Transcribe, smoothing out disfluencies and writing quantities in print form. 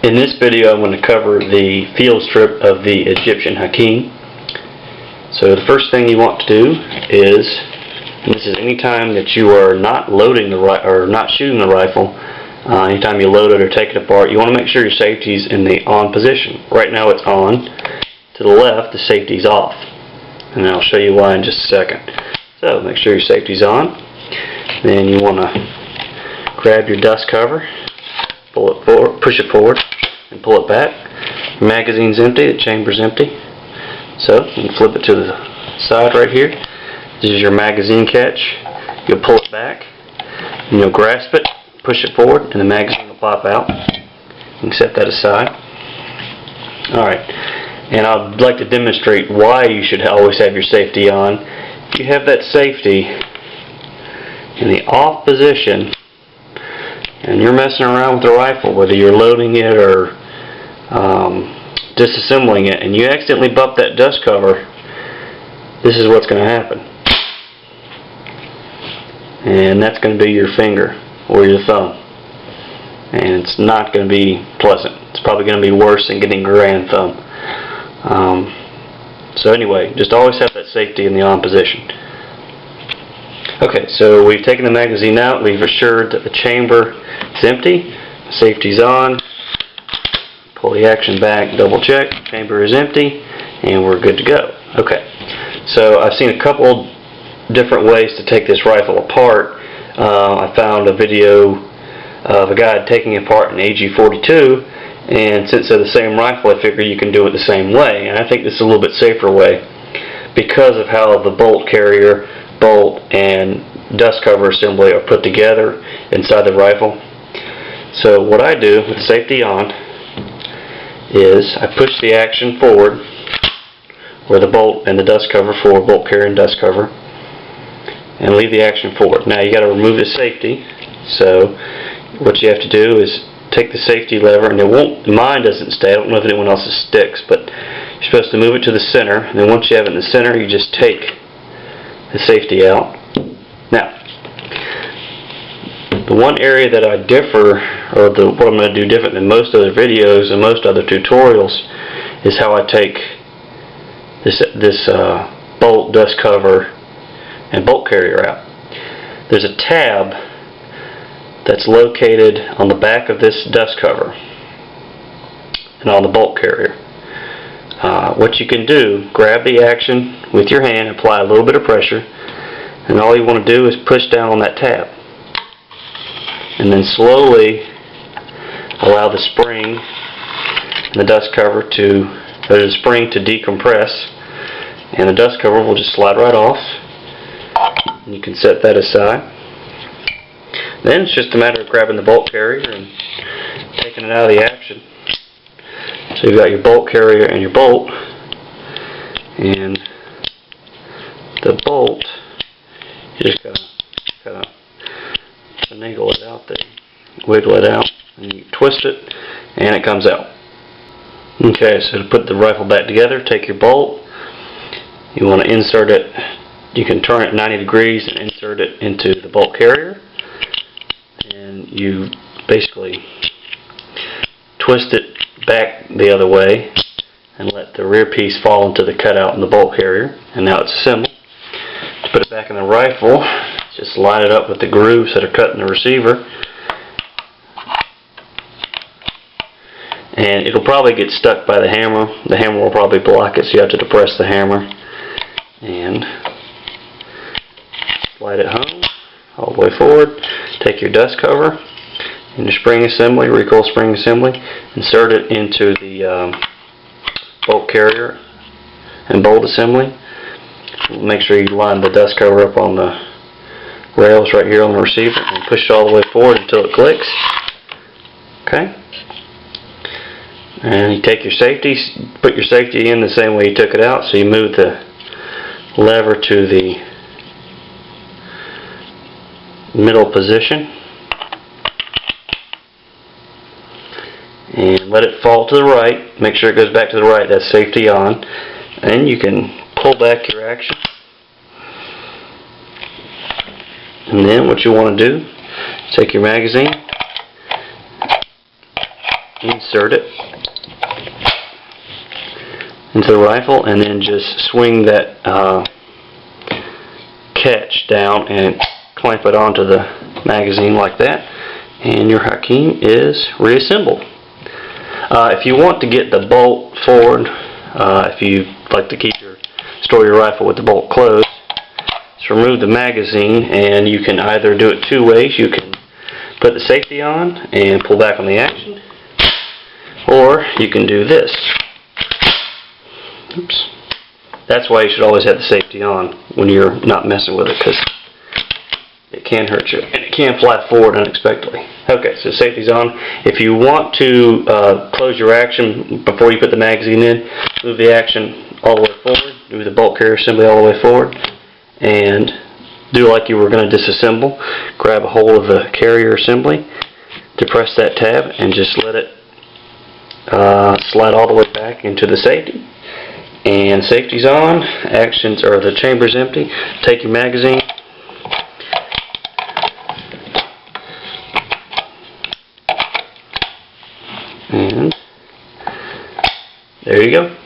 In this video I'm going to cover the field strip of the Egyptian Hakim. So the first thing you want to do is, and this is any time that you are not loading the or not shooting the rifle, anytime you load it or take it apart, you want to make sure your safety is in the on position. Right now it's on. To the left, the safety is off, and I'll show you why in just a second. So make sure your safety is on. Then you want to grab your dust cover, pull it forward, push it forward, and pull it back. Your magazine's empty, the chamber's empty. So you can flip it to the side right here. This is your magazine catch. You'll pull it back, and you'll grasp it, push it forward, and the magazine will pop out. You can set that aside. Alright, and I'd like to demonstrate why you should always have your safety on. If you have that safety in the off position, and you're messing around with the rifle, whether you're loading it or disassembling it, and you accidentally bump that dust cover, this is what's going to happen. And that's going to be your finger or your thumb. And it's not going to be pleasant. It's probably going to be worse than getting a grand thumb. So anyway, just always have that safety in the on position. Okay, so we've taken the magazine out. We've assured that the chamber is empty. Safety's on. Pull the action back, double check. Chamber is empty, and we're good to go. Okay, so I've seen a couple different ways to take this rifle apart. I found a video of a guy taking apart an AG-42, and since they're the same rifle, I figure you can do it the same way. And I think this is a little bit safer way because of how the bolt carrier, bolt, and dust cover assembly are put together inside the rifle. So what I do with safety on is I push the action forward where the bolt and the dust cover for bolt carrier and dust cover, and leave the action forward. Now you got to remove the safety. So what you have to do is take the safety lever, and mine doesn't stay. I don't know if anyone else's sticks, but you're supposed to move it to the center, and then once you have it in the center, you just take the safety out. Now, the one area that I differ, or what I'm going to do different than most other videos and most other tutorials, is how I take this bolt, dust cover, and bolt carrier out. There's a tab that's located on the back of this dust cover and on the bolt carrier. What you can do, grab the action with your hand, apply a little bit of pressure, and all you want to do is push down on that tab, and then slowly allow the spring and the dust cover to decompress, and the dust cover will just slide right off, and you can set that aside. Then it's just a matter of grabbing the bolt carrier and taking it out of the action. So you've got your bolt carrier and your bolt, and the bolt, you just gotta kind of finagle it out there, wiggle it out, and you twist it, and it comes out. Okay, so to put the rifle back together, take your bolt. You want to insert it. You can turn it 90 degrees and insert it into the bolt carrier, and you basically twist it back the other way and let the rear piece fall into the cutout in the bolt carrier, and now it's assembled. To put it back in the rifle, just line it up with the grooves that are cut in the receiver, and it'll probably get stuck by the hammer. The hammer will probably block it, so you have to depress the hammer and slide it home all the way forward. Take your dust cover and your spring assembly, recoil spring assembly, insert it into the bolt carrier and bolt assembly. Make sure you line the dust cover up on the rails right here on the receiver, and push it all the way forward until it clicks. Okay? And you take your safety, put your safety in the same way you took it out. So you move the lever to the middle position and let it fall to the right. Make sure it goes back to the right. That's safety on. And you can pull back your action. And then what you want to do, take your magazine, insert it into the rifle, and then just swing that catch down and clamp it onto the magazine like that, and your Hakim is reassembled. If you want to get the bolt forward, if you like to store your rifle with the bolt closed, just remove the magazine, and you can either do it two ways. You can put the safety on and pull back on the action, or you can do this. Oops. That's why you should always have the safety on when you're not messing with it, because it can hurt you and it can fly forward unexpectedly. Okay, so safety's on. If you want to close your action before you put the magazine in, move the action all the way forward, do the bolt carrier assembly all the way forward, and do like you were going to disassemble. Grab a hold of the carrier assembly, depress that tab, and just let it slide all the way back into the safety. And safety's on, the chamber's empty. Take your magazine, and there you go.